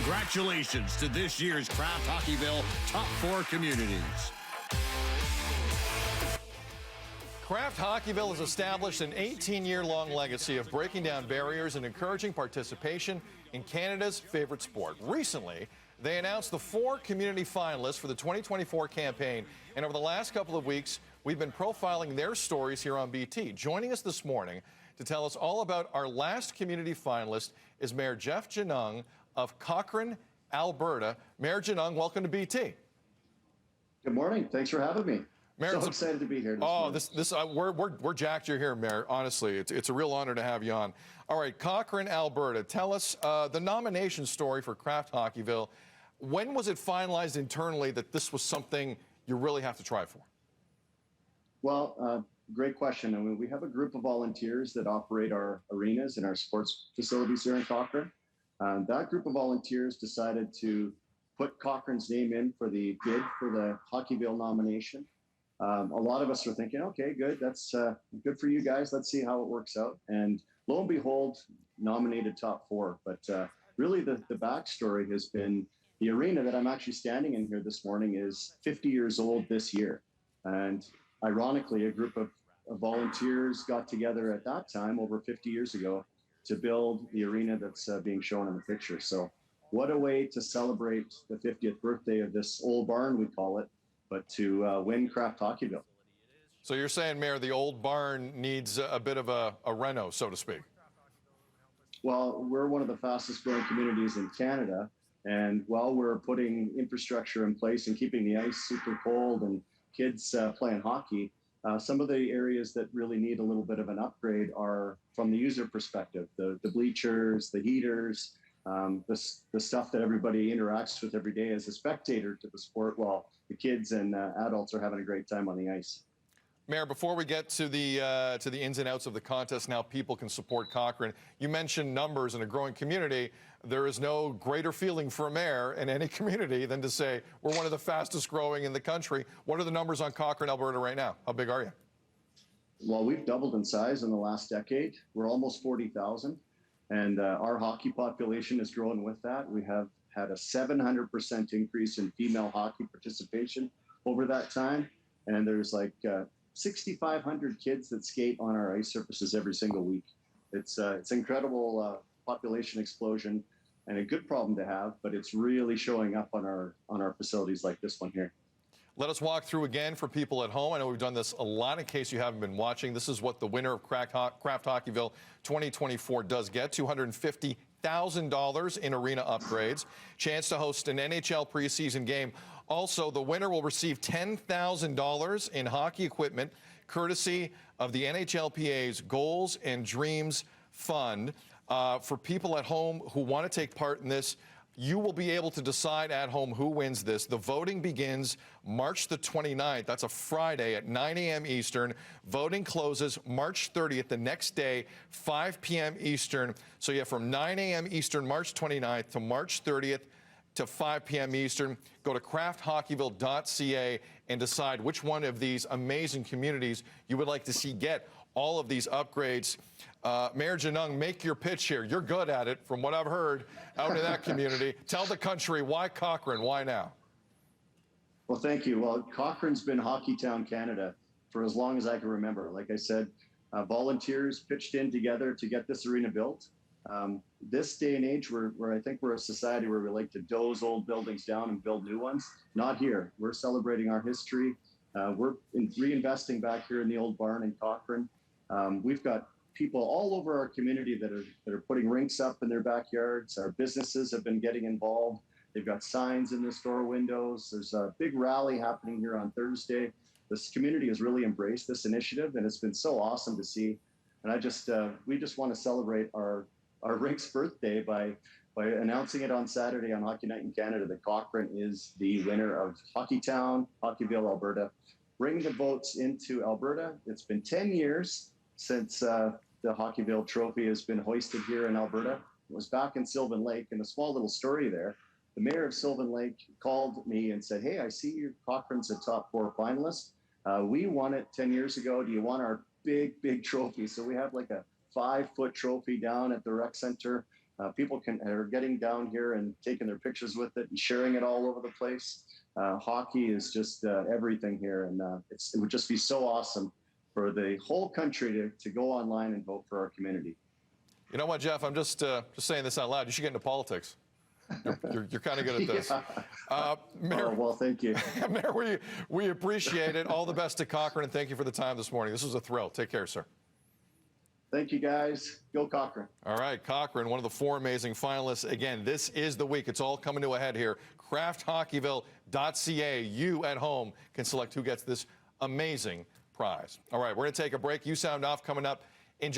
Congratulations to this year's Kraft Hockeyville Top 4 communities. Kraft Hockeyville has established an 18-year-long legacy of breaking down barriers and encouraging participation in Canada's favorite sport. Recently, they announced the 4 community finalists for the 2024 campaign, and over the last couple of weeks, we've been profiling their stories here on BT. Joining us this morning to tell us all about our last community finalist is Mayor Jeff Genung of Cochrane, Alberta. Mayor Genung, welcome to BT. Good morning. Thanks for having me. Mayor, so excited to be here. We're jacked you're here, Mayor. Honestly, it's a real honor to have you on. All right, Cochrane, Alberta. Tell us the nomination story for Kraft Hockeyville. When was it finalized internally that this was something you really have to try for? Well, great question. I mean, we have a group of volunteers that operate our arenas and our sports facilities here in Cochrane. That group of volunteers decided to put Cochrane's name in for the bid for the Hockeyville nomination. A lot of us were thinking, okay, good, that's good for you guys. Let's see how it works out. And lo and behold, nominated top 4. But really the backstory has been the arena that I'm actually standing in here this morning is 50 years old this year. And ironically, a group of volunteers got together at that time, over 50 years ago, to build the arena that's being shown in the picture. So what a way to celebrate the 50th birthday of this old barn, we call it, but to win Kraft Hockeyville. So you're saying, Mayor, the old barn needs a bit of a reno, so to speak? Well, we're one of the fastest growing communities in Canada. And while we're putting infrastructure in place and keeping the ice super cold and kids playing hockey, some of the areas that really need a little bit of an upgrade are from the user perspective, the bleachers, the heaters, the stuff that everybody interacts with every day as a spectator to the sport while the kids and adults are having a great time on the ice. Mayor, before we get to the ins and outs of the contest, now people can support Cochrane. You mentioned numbers in a growing community. There is no greater feeling for a mayor in any community than to say we're one of the fastest growing in the country. What are the numbers on Cochrane, Alberta right now? How big are you? Well, we've doubled in size in the last decade. We're almost 40,000. And our hockey population is growing with that. We have had a 700% increase in female hockey participation over that time. And there's like 6,500 kids that skate on our ice surfaces every single week. It's incredible population explosion and a good problem to have, but it's really showing up on our facilities like this one here. Let us walk through again for people at home. I know we've done this a lot in case you haven't been watching. This is what the winner of Kraft Hockeyville 2024 does get, $250,000 in arena upgrades, chance to host an NHL preseason game. Also, the winner will receive $10,000 in hockey equipment, courtesy of the NHLPA's Goals and Dreams Fund. For people at home who want to take part in this, you will be able to decide at home who wins this. The voting begins March the 29th. That's a Friday at 9 a.m. Eastern. Voting closes March 30th, the next day, 5 p.m. Eastern. So you have from 9 a.m. Eastern, March 29th to March 30th to 5 p.m. Eastern. Go to krafthockeyville.ca and decide which one of these amazing communities you would like to see get all of these upgrades. Mayor Genung, make your pitch here. You're good at it, from what I've heard out in that community. Tell the country why Cochrane, why now? Well, thank you. Well, Cochrane's been Hockey Town Canada for as long as I can remember. Like I said, volunteers pitched in together to get this arena built. This day and age, where I think we're a society where we like to doze old buildings down and build new ones. Not here. We're celebrating our history. We're reinvesting back here in the old barn in Cochrane. We've got people all over our community that are putting rinks up in their backyards. Our businesses have been getting involved. They've got signs in the store windows. There's a big rally happening here on Thursday. This community has really embraced this initiative, and it's been so awesome to see. And we just want to celebrate our rink's birthday by announcing it on Saturday on Hockey Night in Canada that Cochrane is the winner of Hockey Town, Hockeyville, Alberta. Bring the votes into Alberta. It's been 10 years since the Hockeyville trophy has been hoisted here in Alberta. It was back in Sylvan Lake, and a small little story there. The mayor of Sylvan Lake called me and said, hey, I see your Cochrane's a top 4 finalist. We won it 10 years ago. Do you want our big trophy? So we have like a 5-foot trophy down at the rec center People are getting down here and taking their pictures with it and sharing it all over the place. Hockey is just everything here, and it would just be so awesome for the whole country to go online and vote for our community. You know what, Jeff? I'm just saying this out loud. You should get into politics. You're kind of good at this. Mayor, well, thank you. Mayor, we appreciate it. All the best to Cochrane, and thank you for the time this morning. This was a thrill. Take care, sir. Thank you, guys. Go Cochrane. All right, Cochrane, one of the 4 amazing finalists. Again, this is the week. It's all coming to a head here. CraftHockeyville.ca. You at home can select who gets this amazing prize. All right, we're going to take a break. You sound off coming up.